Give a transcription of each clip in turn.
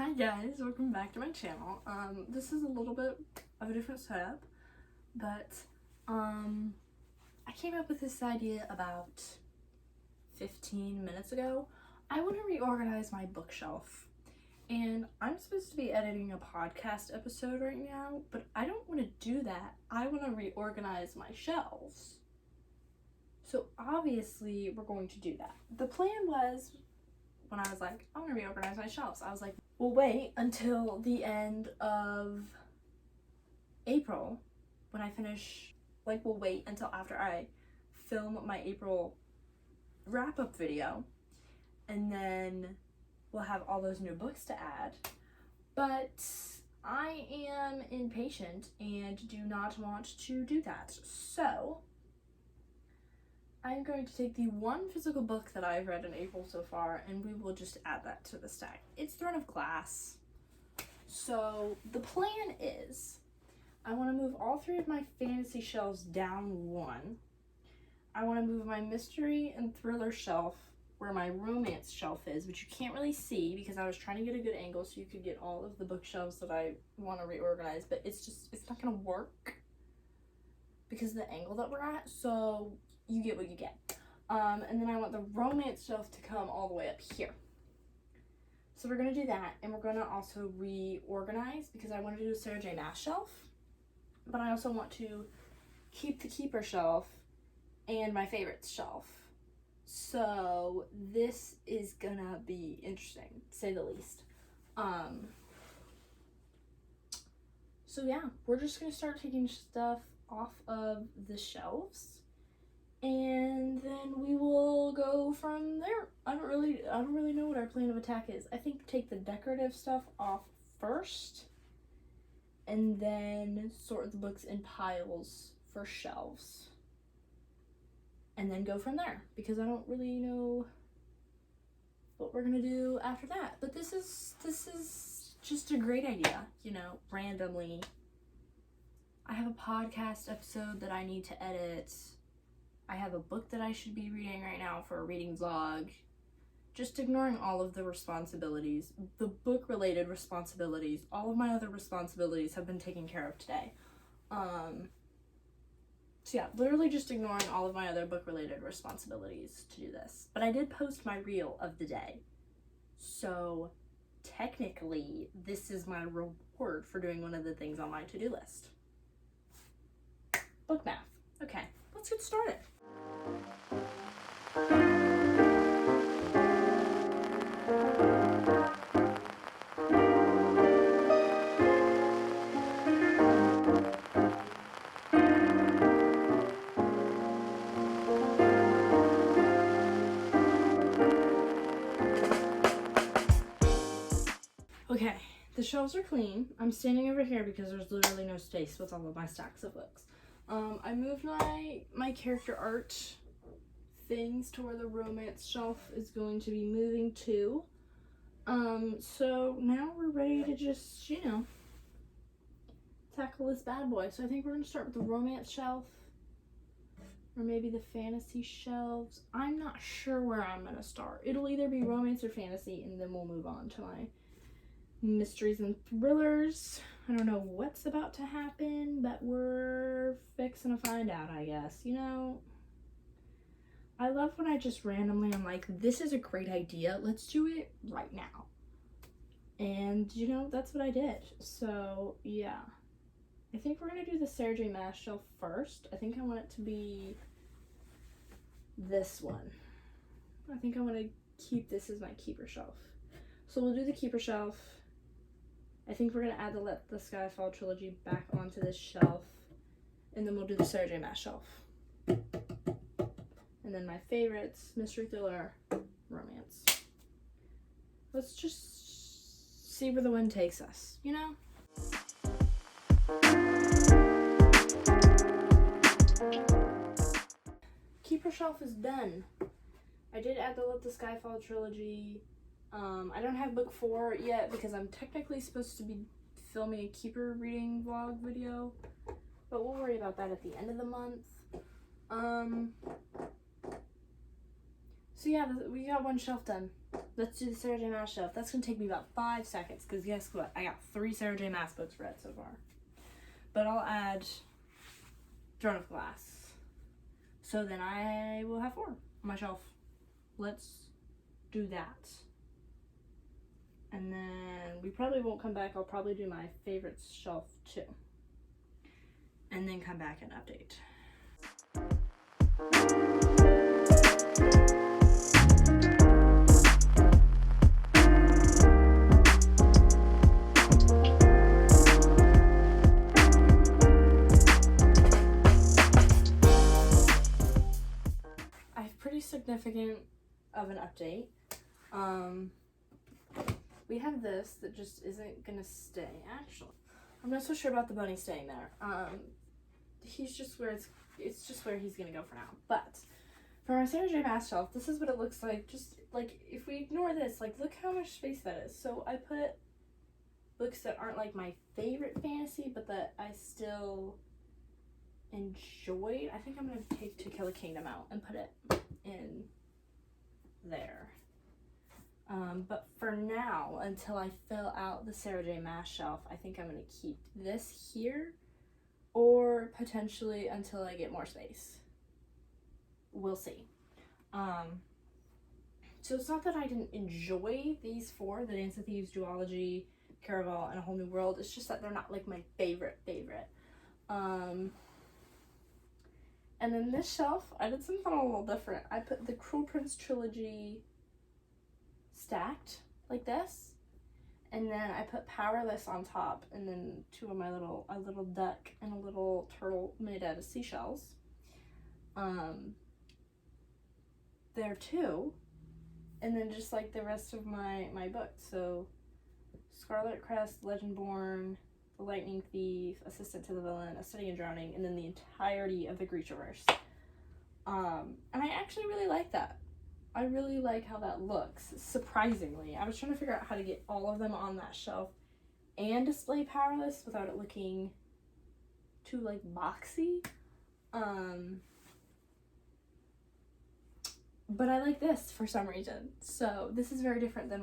Hi guys, welcome back to my channel. This is a little bit of a different setup, but I came up with this idea about 15 minutes ago. I want to reorganize my bookshelf, and I'm supposed to be editing a podcast episode right now, but I don't want to do that. I want to reorganize my shelves. So obviously we're going to do that. The plan was, when I was like, I want to reorganize my shelves, I was like, we'll wait until the end of April when I finish, we'll wait until after I film my April wrap-up video, and then we'll have all those new books to add. But I am impatient and do not want to do that. So I'm going to take the one physical book that I've read in April so far, and we will just add that to the stack. It's Throne of Glass. So the plan is, I want to move all three of my fantasy shelves down one. I want to move my mystery and thriller shelf where my romance shelf is, which you can't really see because I was trying to get a good angle so you could get all of the bookshelves that I want to reorganize, but it's not going to work because of the angle that we're at, so you get what you get. And then I want the romance shelf to come all the way up here. So we're going to do that, and we're going to also reorganize because I want to do a Sarah J. Maas shelf, but I also want to keep the keeper shelf and my favorites shelf. So this is gonna be interesting, to say the least. So yeah, we're just gonna start taking stuff off of the shelves, and then we will go from there. I don't really know what our plan of attack is. I think take the decorative stuff off first, and then sort the books in piles for shelves, and then go from there, because I don't really know what we're gonna do after that. But this is just a great idea, randomly. I have a podcast episode that I need to edit. I have a book that I should be reading right now for a reading vlog. Just ignoring all of the responsibilities, the book-related responsibilities. All of my other responsibilities have been taken care of today. So yeah, literally just ignoring all of my other book-related responsibilities to do this. But I did post my reel of the day. So technically, this is my reward for doing one of the things on my to-do list. Book math. Okay, let's get started. Okay, the shelves are clean. I'm standing over here because there's literally no space with all of my stacks of books. I moved my character art things to where the romance shelf is going to be moving to. So now we're ready to just, tackle this bad boy. So I think we're going to start with the romance shelf, or maybe the fantasy shelves. I'm not sure where I'm going to start. It'll either be romance or fantasy, and then we'll move on to my mysteries and thrillers. I don't know what's about to happen, but we're fixing to find out, I guess. I love when I just randomly am like, this is a great idea, let's do it right now. And that's what I did. So yeah, I think we're gonna do the Sarah J. Maas shelf first. I think I want it to be this one. I think I want to keep this as my keeper shelf. So we'll do the keeper shelf. I think we're going to add the Let the Sky Fall trilogy back onto this shelf. And then we'll do the Sarah J. Maas shelf. And then my favorites, mystery, thriller, romance. Let's just see where the wind takes us, Keeper shelf is done. I did add the Let the Sky Fall trilogy. I don't have book 4 yet because I'm technically supposed to be filming a keeper reading vlog video, but we'll worry about that at the end of the month. So yeah, we got one shelf done. Let's do the Sarah J. Maas shelf. That's going to take me about 5 seconds, because guess what? I got 3 Sarah J. Maas books read so far. But I'll add Throne of Glass. So then I will have 4 on my shelf. Let's do that. And then we probably won't come back. I'll probably do my favorites shelf too. And then come back and update. I have pretty significant of an update. We have this that just isn't gonna stay, actually. I'm not so sure about the bunny staying there. He's just where it's just where he's gonna go for now. But for my Sarah J. Maas shelf, this is what it looks like. Just like, if we ignore this, like, look how much space that is. So I put books that aren't like my favorite fantasy, but that I still enjoyed. I think I'm gonna take To Kill a Kingdom out and put it in there. But for now, until I fill out the Sarah J. Maas shelf, I think I'm going to keep this here, or potentially until I get more space. We'll see. So it's not that I didn't enjoy these 4, the Dance of Thieves, Duology, Caraval, and A Whole New World. It's just that they're not like my favorite. And then this shelf, I did something a little different. I put the Cruel Prince trilogy stacked like this, and then I put Powerless on top, and then 2 of my a little duck and a little turtle made out of seashells there too, and then just like the rest of my books. So Scarlet Crest, Legendborn, The Lightning Thief, Assistant to the Villain, A Study in Drowning, and then the entirety of the Grishaverse. And I actually really like that. I really like how that looks, surprisingly. I was trying to figure out how to get all of them on that shelf and display Powerless without it looking too, like, boxy. But I like this for some reason. So this is very different than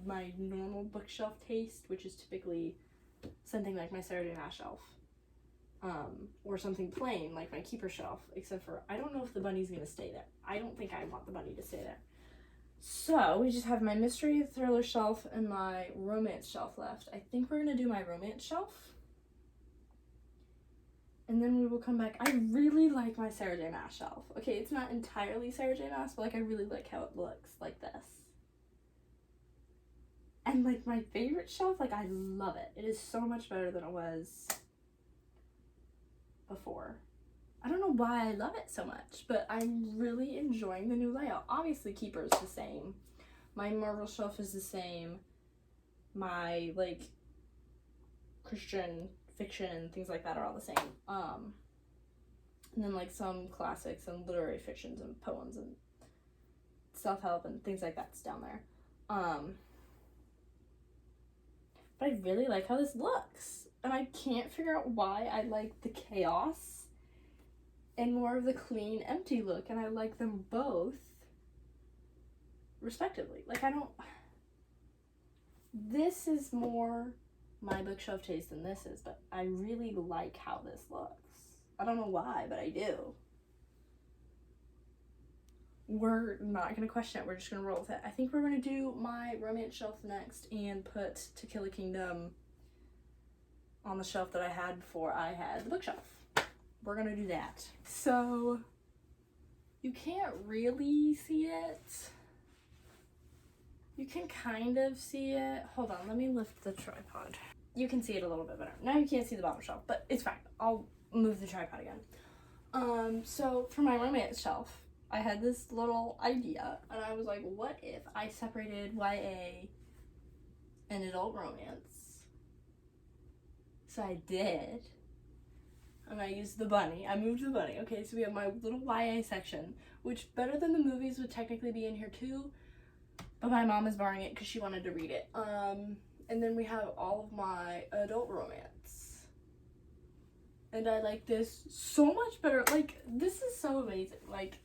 my normal bookshelf taste, which is typically something like my Sarah J. Maas shelf. Or something plain like my keeper shelf, except for I don't know if the bunny's gonna stay there. I don't think I want the bunny to stay there. So we just have my mystery thriller shelf and my romance shelf left. I think we're gonna do my romance shelf, and then we will come back. I really like my Sarah J. Maas shelf. Okay, it's not entirely Sarah J. Maas, but like I really like how it looks like this. And like my favorite shelf, like I love it. It is so much better than it was before. I don't know why I love it so much, but I'm really enjoying the new layout. Obviously Keeper is the same, my Marvel shelf is the same, my like Christian fiction and things like that are all the same, and then like some classics and literary fictions and poems and self-help and things like that's down there. But I really like how this looks. And I can't figure out why I like the chaos and more of the clean, empty look. And I like them both, respectively. Like, this is more my bookshelf taste than this is, but I really like how this looks. I don't know why, but I do. We're not going to question it. We're just going to roll with it. I think we're going to do my romance shelf next and put To Kill a Kingdom on the shelf that I had before I had the bookshelf. We're gonna do that. So you can't really see it. You can kind of see it. Hold on, let me lift the tripod. You can see it a little bit better. Now you can't see the bottom shelf, but it's fine. I'll move the tripod again. So for my romance shelf, I had this little idea, and I was like, what if I separated YA and adult romance? So I did, and I used the bunny. I moved the bunny. Okay, so we have my little YA section, which better than the movies would technically be in here too, but my mom is borrowing it because she wanted to read it. And then we have all of my adult romance, and I like this so much better. Like, this is so amazing. Like,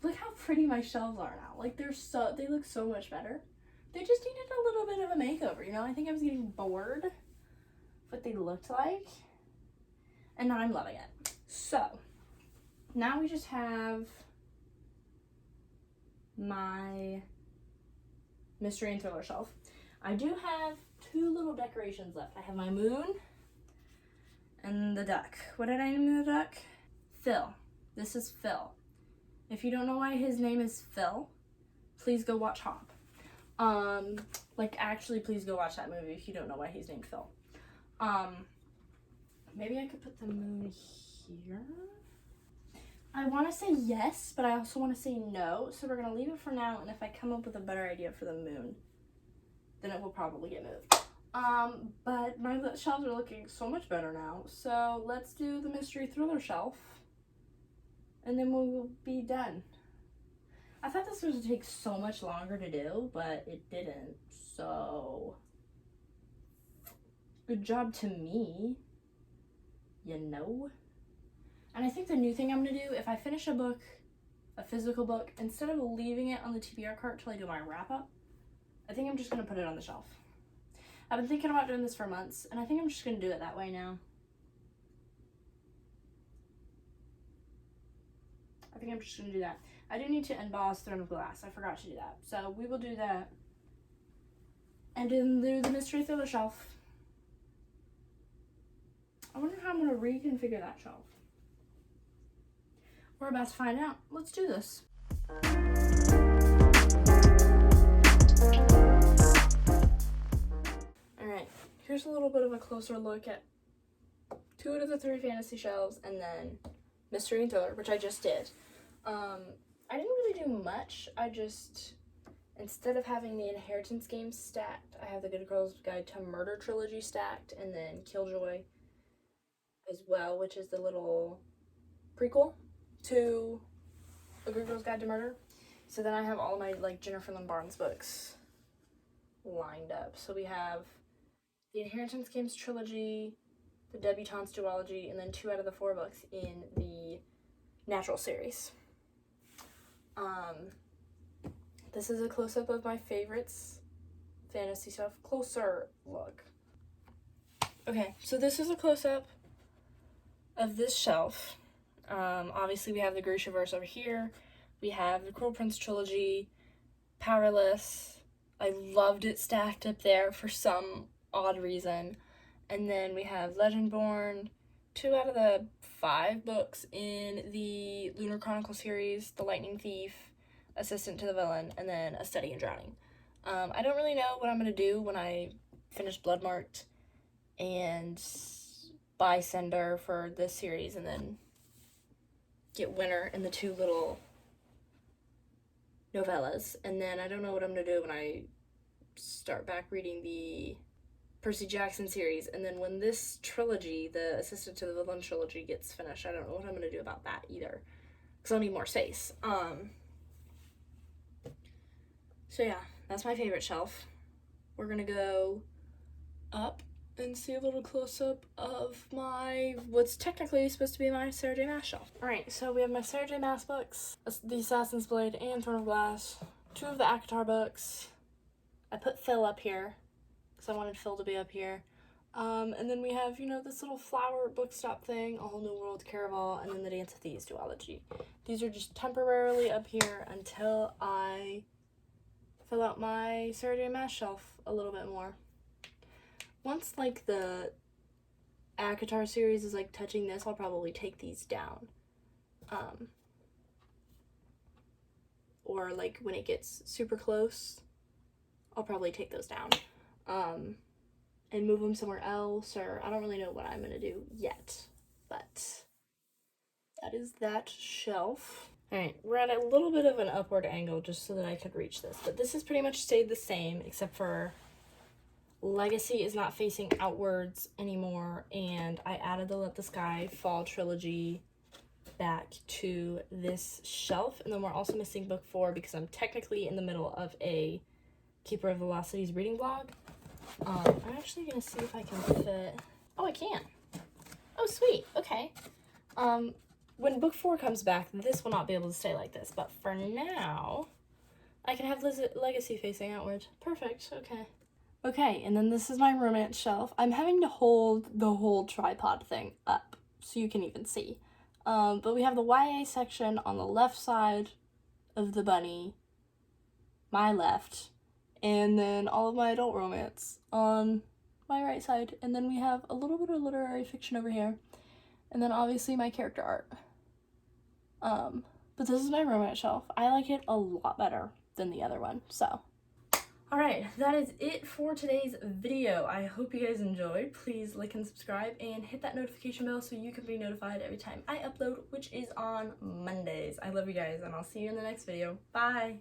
look how pretty my shelves are now. Like, they look so much better. They just needed a little bit of a makeover, you know? I think I was getting bored with what they looked like. And now I'm loving it. So, now we just have my mystery and thriller shelf. I do have 2 little decorations left. I have my moon and the duck. What did I name the duck? Phil. This is Phil. If you don't know why his name is Phil, please go watch Hop. Like, actually, please go watch that movie if you don't know why he's named Phil. Maybe I could put the moon here. I want to say yes, but I also want to say no, so we're going to leave it for now, and if I come up with a better idea for the moon, then it will probably get moved. But my shelves are looking so much better now, so let's do the mystery thriller shelf, and then we will be done. I thought this was going to take so much longer to do, but it didn't, so good job to me, you know? And I think the new thing I'm going to do, if I finish a book, a physical book, instead of leaving it on the TBR cart till I do my wrap-up, I think I'm just going to put it on the shelf. I've been thinking about doing this for months, and I think I'm just going to do it that way now. I think I'm just going to do that. I do need to emboss Throne of Glass. I forgot to do that. So we will do that. And then do the mystery thriller shelf. I wonder how I'm going to reconfigure that shelf. We're about to find out. Let's do this. Alright, here's a little bit of a closer look at 2 out of the 3 fantasy shelves, and then mystery and thriller, which I just did. I didn't really do much. I just, instead of having the Inheritance games stacked, I have the Good Girl's Guide to Murder trilogy stacked, and then Killjoy as well, which is the little prequel to A Good Girl's Guide to Murder. So then I have all my, like, Jennifer Lynn Barnes books lined up. So we have the Inheritance Games trilogy, the Debutante's duology, and then 2 out of the 4 books in the Natural series. This is a close-up of my favorites fantasy stuff. Closer look. Okay, so this is a close-up of this shelf. Obviously we have the Grishaverse over here. We have the Cruel Prince trilogy, Powerless. I loved it stacked up there for some odd reason. And then we have Legendborn, 2 out of the 5 books in the Lunar Chronicle series, The Lightning Thief, Assistant to the Villain, and then A Study in Drowning. I don't really know what I'm going to do when I finish Bloodmarked and buy Cinder for this series, and then get Winter and the 2 little novellas. And then I don't know what I'm going to do when I start back reading the Percy Jackson series, and then when this trilogy, the Assistant to the Villain trilogy, gets finished, I don't know what I'm going to do about that either, because I'll need more space. So yeah, that's my favorite shelf. We're going to go up and see a little close-up of my, what's technically supposed to be my Sarah J. Maas shelf. Alright, so we have my Sarah J. Maas books, the Assassin's Blade and Throne of Glass, 2 of the ACOTAR books. I put Phil up here, because I wanted Phil to be up here. And then we have, you know, this little flower bookstop thing, A Whole New World, Caraval, and then the Dance of Thieves duology. These are just temporarily up here until I fill out my Sarah J. Maas shelf a little bit more. Once, like, the ACOTAR series is, like, touching this, I'll probably take these down. Or, like, when it gets super close, I'll probably take those down. And move them somewhere else, or I don't really know what I'm going to do yet. But that is that shelf. Alright, we're at a little bit of an upward angle just so that I could reach this. But this has pretty much stayed the same, except for Legacy is not facing outwards anymore, and I added the Let the Sky Fall trilogy back to this shelf. And then we're also missing book 4 because I'm technically in the middle of a Keeper of Velocity's reading vlog. I'm actually going to see if I can fit... Oh, I can. Oh, sweet. Okay. when book 4 comes back, this will not be able to stay like this. But for now, I can have Legacy facing outward. Perfect, okay. Okay, and then this is my romance shelf. I'm having to hold the whole tripod thing up so you can even see. But we have the YA section on the left side of the bunny, my left, and then all of my adult romance on my right side. And then we have a little bit of literary fiction over here. And then obviously my character art. But this is my romance shelf. I like it a lot better than the other one, so. Alright, that is it for today's video. I hope you guys enjoyed. Please like and subscribe and hit that notification bell so you can be notified every time I upload, which is on Mondays. I love you guys, and I'll see you in the next video. Bye!